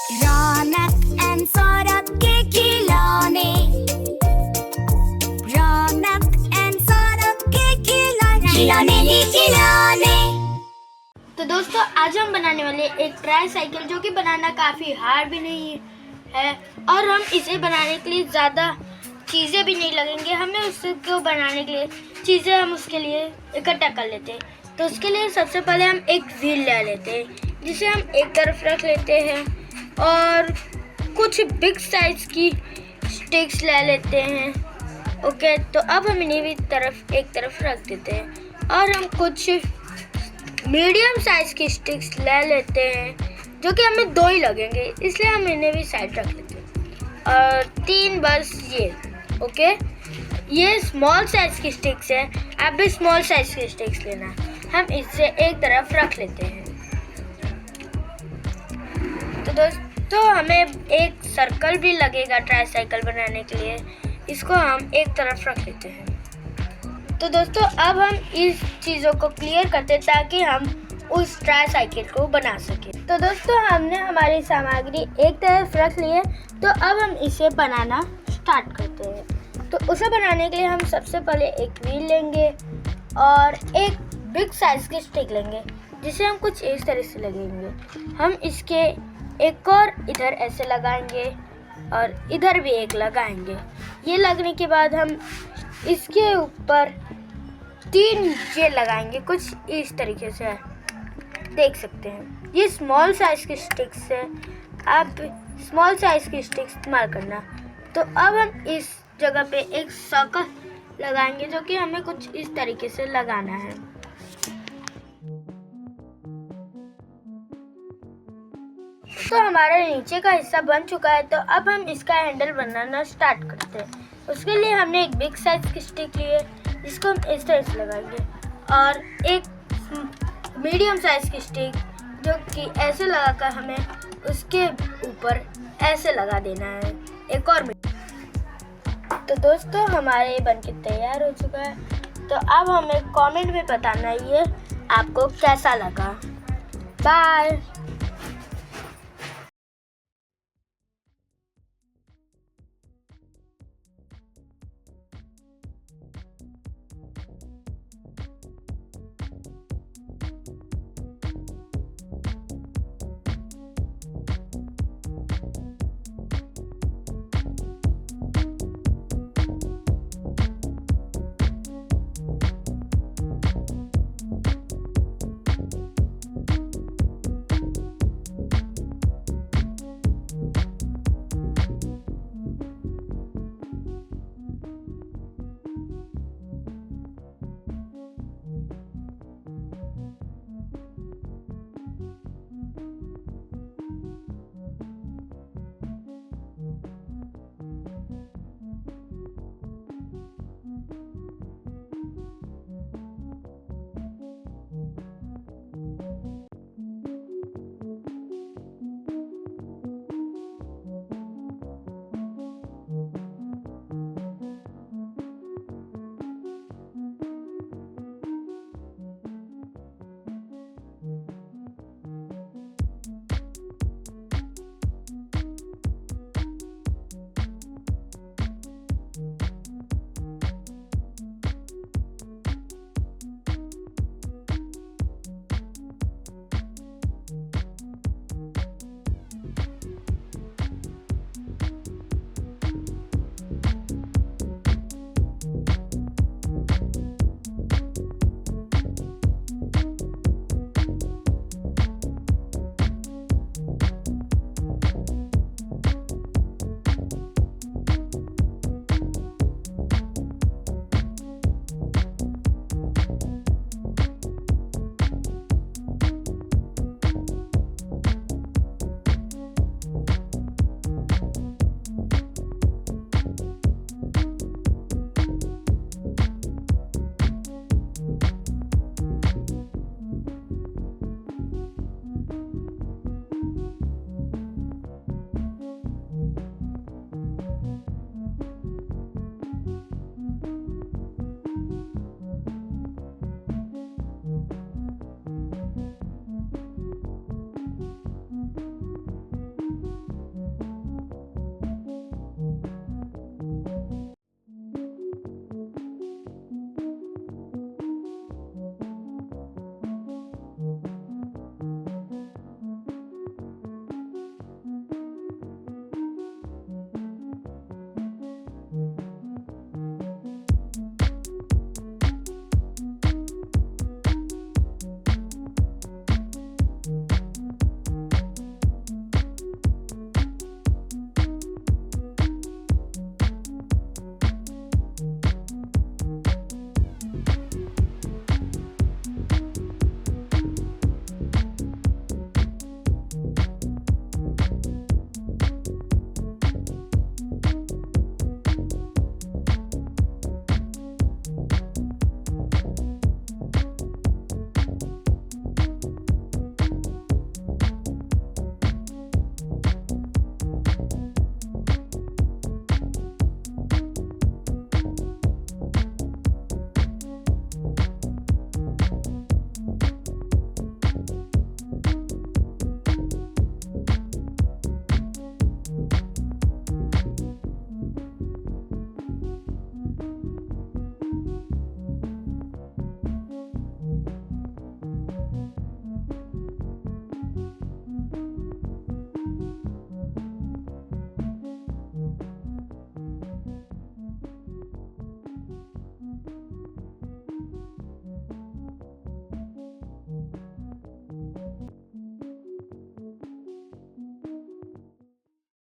रौनक and Saurabh के खिलौने, रौनक and Saurabh के खिलौने, खिलौने ही खिलौने। तो दोस्तों आज हम बनाने वाले एक ट्राई साइकिल, जो कि बनाना काफ़ी हार्ड भी नहीं है और हम इसे बनाने के लिए ज़्यादा चीज़ें भी नहीं लगेंगे। हमें उसको बनाने के लिए चीज़ें हम उसके लिए इकट्ठा कर लेते हैं। तो उसके लिए सबसे पहले हम एक व्हील ले लेते हैं, जिसे हम एक तरफ रख लेते हैं और कुछ बिग साइज की स्टिक्स ले लेते हैं। ओके, तो अब हम इन्हें भी एक तरफ रख देते हैं और हम कुछ मीडियम साइज की स्टिक्स ले लेते हैं, जो कि हमें 2 ही लगेंगे, इसलिए हम इन्हें भी साइड रख लेते हैं। और 3 बस ये। ओके, ये स्मॉल साइज की स्टिक्स है, आप भी स्मॉल साइज की स्टिक्स लेना। हम इसे एक तरफ रख लेते हैं। तो दोस्तों हमें एक सर्कल भी लगेगा ट्राईसाइकिल बनाने के लिए, इसको हम एक तरफ रख लेते हैं। तो दोस्तों अब हम इस चीज़ों को क्लियर करते हैं ताकि हम उस ट्राईसाइकिल को बना सकें। तो दोस्तों हमने हमारी सामग्री एक तरफ रख ली है, तो अब हम इसे बनाना स्टार्ट करते हैं। तो उसे बनाने के लिए हम सबसे पहले एक व्हील लेंगे और एक बिग साइज की स्टिक लेंगे, जिसे हम कुछ इस तरह से लगेंगे। हम इसके एक और इधर ऐसे लगाएंगे और इधर भी एक लगाएंगे। ये लगने के बाद हम इसके ऊपर 3 ये लगाएंगे कुछ इस तरीके से, देख सकते हैं। ये स्मॉल साइज की स्टिक्स है, आप स्मॉल साइज की स्टिक्स इस्तेमाल करना। तो अब हम इस जगह पे एक सर्कल लगाएंगे, जो कि हमें कुछ इस तरीके से लगाना है। तो हमारा नीचे का हिस्सा बन चुका है, तो अब हम इसका हैंडल बनाना स्टार्ट करते हैं। उसके लिए हमने एक बिग साइज की स्टिक ली है, जिसको हम इस तरह से लगाएंगे, और एक मीडियम साइज की स्टिक, जो कि ऐसे लगाकर हमें उसके ऊपर ऐसे लगा देना है। एक और तो दोस्तों हमारे बनके तैयार हो चुका है। तो अब हमें कमेंट में बताना ये आपको कैसा लगा। बाय।